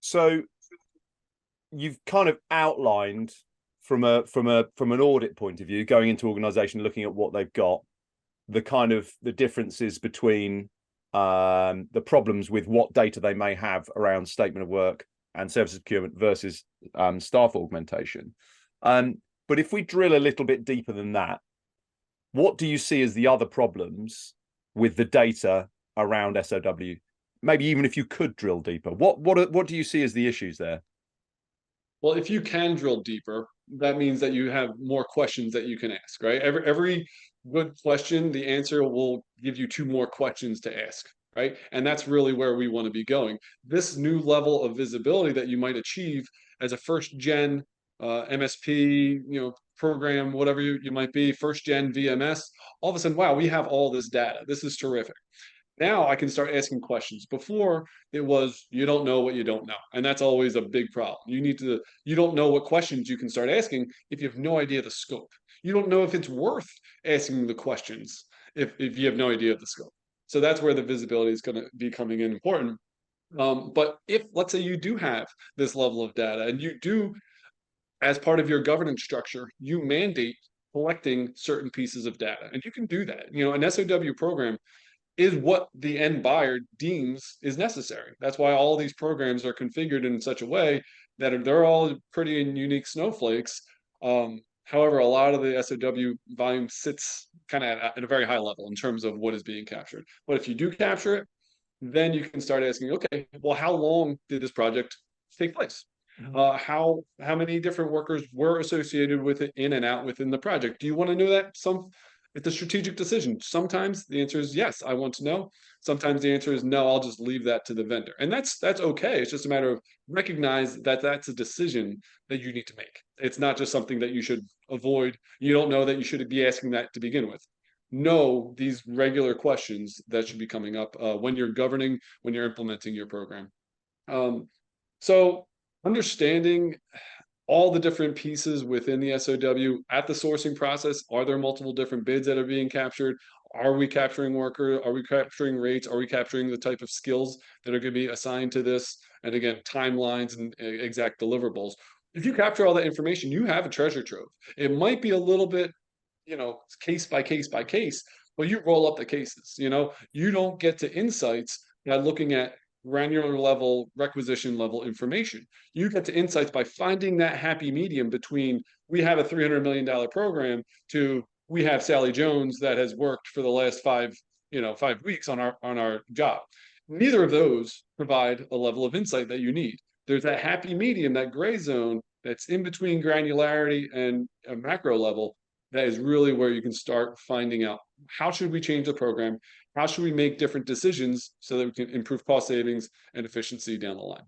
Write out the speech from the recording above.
So you've kind of outlined from an audit point of view, going into organization, looking at what they've got, the differences between the problems with what data they may have around statement of work and services procurement versus staff augmentation. But if we drill a little bit deeper than that, what do you see as the other problems with the data around SOW? Maybe even if you could drill deeper, what do you see as the issues there? Well, if you can drill deeper, that means that you have more questions that you can ask, right? Every good question, the answer will give you two more questions to ask, right? And that's really where we want to be going. This new level of visibility that you might achieve as a first gen MSP, program, whatever you might be, first gen VMS, all of a sudden, wow, we have all this data. This is terrific. Now I can start asking questions. Before it was you don't know what you don't know. And that's always a big problem. You don't know what questions you can start asking if you have no idea the scope. You don't know if it's worth asking the questions if you have no idea of the scope. So that's where the visibility is going to be coming in important. But if, let's say, you do have this level of data and you do, as part of your governance structure, you mandate collecting certain pieces of data, and you can do that. An SOW program is what the end buyer deems is necessary. That's why all these programs are configured in such a way that they're all pretty unique snowflakes. However, a lot of the SOW volume sits kind of at a very high level in terms of what is being captured. But if you do capture it, then you can start asking, okay, well, how long did this project take place? How many different workers were associated with it in and out within the project? Do you want to know that? It's a strategic decision. Sometimes the answer is yes, I want to know. Sometimes the answer is no, I'll just leave that to the vendor. And that's okay. It's just a matter of recognize that that's a decision that you need to make. It's not just something that you should avoid. You don't know that you should be asking that to begin with. Know these regular questions that should be coming up when you're governing, when you're implementing your program. So understanding all the different pieces within the SOW at the sourcing process. Are there multiple different bids that are being captured? Are we capturing worker? Are we capturing rates? Are we capturing the type of skills that are going to be assigned to this? And again, timelines and exact deliverables. If you capture all that information, you have a treasure trove. It might be a little bit, case by case by case, but you roll up the cases. You don't get to insights by looking at granular level, requisition level information. You get to insights by finding that happy medium between we have a $300 million program to we have Sally Jones that has worked for the last 5 weeks on our job. Neither of those provide a level of insight that you need. There's that happy medium, that gray zone that's in between granularity and a macro level. That is really where you can start finding out how should we change the program? How should we make different decisions so that we can improve cost savings and efficiency down the line?